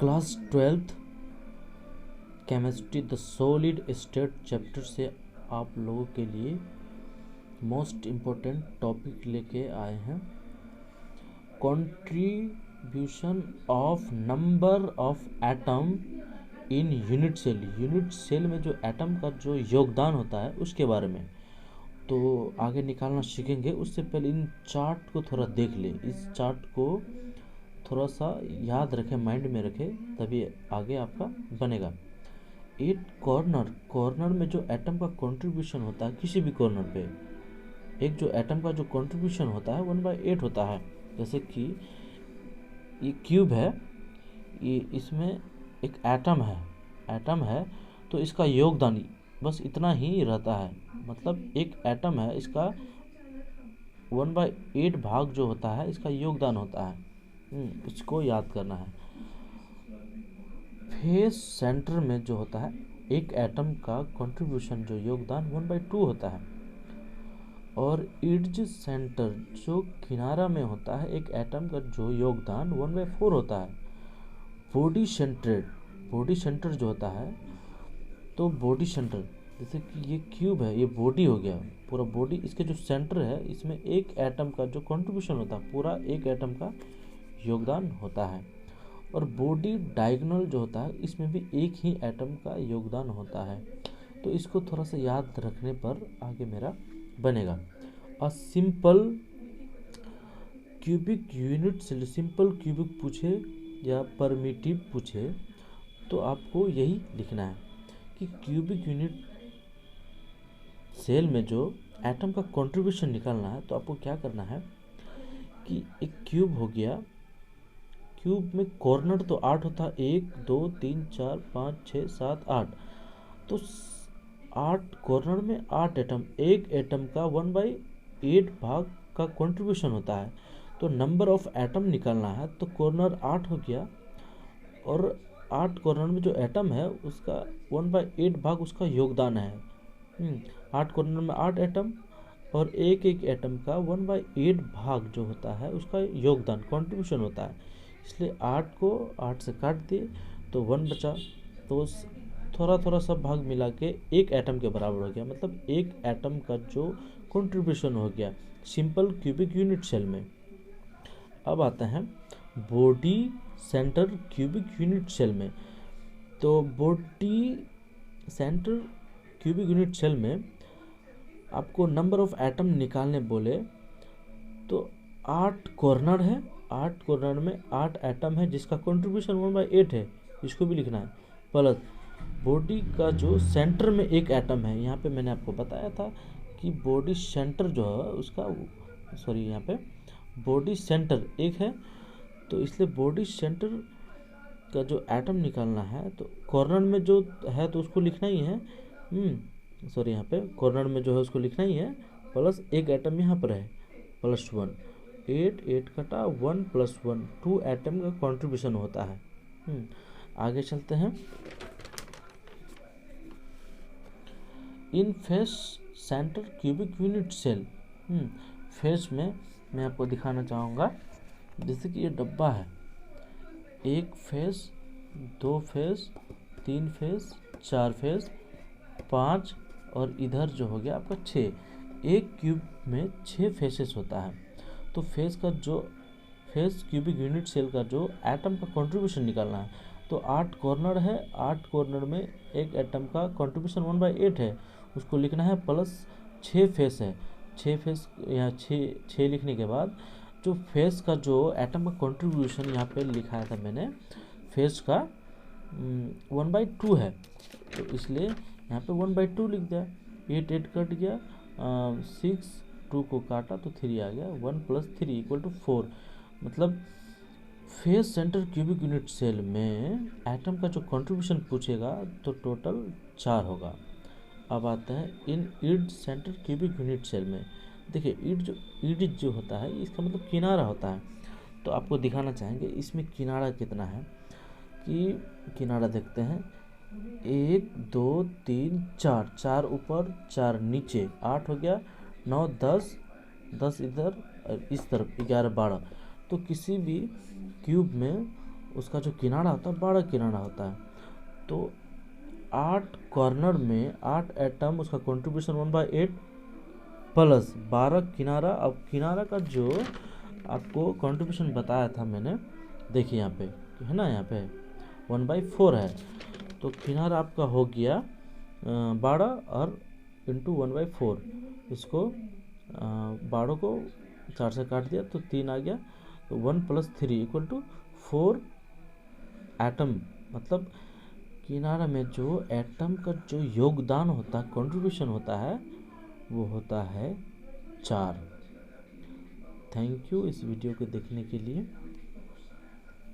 Class 12th chemistry the solid state chapter से आप लोगों के लिए मोस्ट इम्पोर्टेंट टॉपिक लेके आए हैं। Contribution of number of atom in unit cell. Unit cell में जो एटम का जो योगदान होता है उसके बारे में तो आगे निकालना सीखेंगे। उससे पहले इन चार्ट को थोड़ा देख ले, इस चार्ट को थोड़ा सा याद रखें, माइंड में रखें, तभी आगे आपका बनेगा। 8 कॉर्नर में जो एटम का कंट्रीब्यूशन होता है, किसी भी कॉर्नर पे एक जो एटम का जो कंट्रीब्यूशन होता है 1/8 होता है। जैसे कि ये क्यूब है, ये इसमें एक एटम है तो इसका योगदान बस इतना ही रहता है। मतलब एक एटम है, इसका 1/8 भाग जो होता है इसका योगदान होता है। इसको याद करना है। फेस सेंटर में जो होता है एक एटम का कंट्रीब्यूशन जो योगदान 1/2 होता है, और इड्ज सेंटर जो किनारा में होता है एक एटम का जो योगदान 1/4 होता है। बॉडी सेंटर जो होता है, तो बॉडी सेंटर जैसे कि ये क्यूब है, ये बॉडी हो गया, पूरा बॉडी, इसके जो सेंटर है इसमें एक एटम का जो कंट्रीब्यूशन होता है पूरा एक एटम का योगदान होता है। और बॉडी डायगोनल जो होता है इसमें भी एक ही एटम का योगदान होता है। तो इसको थोड़ा सा याद रखने पर आगे मेरा बनेगा। A simple cubic unit cell, simple cubic पूछे या परमिटिव पूछे तो आपको यही लिखना है कि क्यूबिक यूनिट सेल में जो एटम का कंट्रीब्यूशन निकालना है। तो आपको क्या करना है कि एक क्यूब हो गया, क्यूब में कॉर्नर तो 8 होता है, 1 2 3 4 5 6 7 8, तो 8 कॉर्नर में 8 एटम, एक एटम का 1/8 भाग का कंट्रीब्यूशन होता है। तो नंबर ऑफ एटम निकालना है, तो कॉर्नर 8 हो गया और 8 कॉर्नर में जो एटम है उसका 1/8 भाग उसका योगदान है। 8 कॉर्नर में 8 एटम और एक एटम का 1/8 भाग जो होता है उसका योगदान कंट्रीब्यूशन होता है। इसलिए 8 को 8 से काट दिए तो 1 बचा, तो थोड़ा सा भाग मिला के एक एटम के बराबर हो गया। मतलब एक एटम का जो कंट्रीब्यूशन हो गया सिंपल क्यूबिक यूनिट सेल में। अब आते हैं body centre cubic unit cell में। तो body centre cubic unit cell में आपको नंबर ऑफ एटम निकालने बोले तो 8 कॉर्नर है, 8 कॉर्नर में 8 एटम है जिसका कंट्रीब्यूशन 1/8 है, इसको भी लिखना है। प्लस बॉडी का जो सेंटर में एक एटम है, यहाँ पे मैंने आपको बताया था कि बॉडी सेंटर जो है उसका यहाँ पे बॉडी सेंटर एक है, तो इसलिए बॉडी सेंटर का जो एटम निकालना है तो कॉर्नर में जो है तो उसको लिखना ही है। यहाँ पे कॉर्नर में जो है उसको लिखना ही है, प्लस एक एटम यहाँ पर है +1, 8 कटा 1 + 1, 2 एटम का कंट्रीब्यूशन होता है। आगे चलते हैं। इन face centre cubic unit cell, face में मैं आपको दिखाना चाहूँगा। जैसे कि ये डब्बा है, 1 फेस 2 फेस 3 फेस 4 फेस 5 और इधर जो हो गया आपका 6। एक क्यूब में 6 फेसेस होता है। तो फेस क्यूबिक यूनिट सेल का जो एटम का कंट्रीब्यूशन निकालना है, तो 8 कॉर्नर है, 8 कॉर्नर में एक एटम का कंट्रीब्यूशन 1/8 है, उसको लिखना है, प्लस 6 फेस है, 6 फेस यहाँ 6 लिखने के बाद जो फेस का जो एटम का कंट्रीब्यूशन यहाँ पे लिखाया था मैंने, फेस का 1/2 है, तो इसलिए यहाँ पे 1/2 लिख दिया। 8 कट गया, 6 2 को काटा तो 3 आ गया, 1 + 3 = 4। मतलब face centre cubic unit cell में एटम का जो कंट्रीब्यूशन पूछेगा तो टोटल 4 होगा। अब आता है इन edge centre cubic unit cell में। देखिए इड जो होता है इसका मतलब किनारा होता है, तो आपको दिखाना चाहेंगे इसमें किनारा कितना है। कि किनारा देखते हैं, 1 2 3 4, 4 ऊपर 4 नीचे, 8 हो गया, 9 10 इधर और इस तरफ 11 12। तो किसी भी क्यूब में उसका जो किनारा होता है 12 किनारा होता है। तो 8 कॉर्नर में 8 एटम, उसका कंट्रीब्यूशन 1/8 प्लस 12 किनारा। अब किनारा का जो आपको कंट्रीब्यूशन बताया था मैंने, देखिए यहाँ पे है ना, यहाँ पे 1/4 है, तो किनारा आपका हो गया 12 और इंटू 1/4। इसको 12 को 4 से काट दिया तो 3 आ गया, तो 1 + 3 = 4 एटम। मतलब किनारा में जो एटम का जो योगदान होता है, कंट्रीब्यूशन होता है, वो होता है 4। थैंक यू इस वीडियो को देखने के लिए।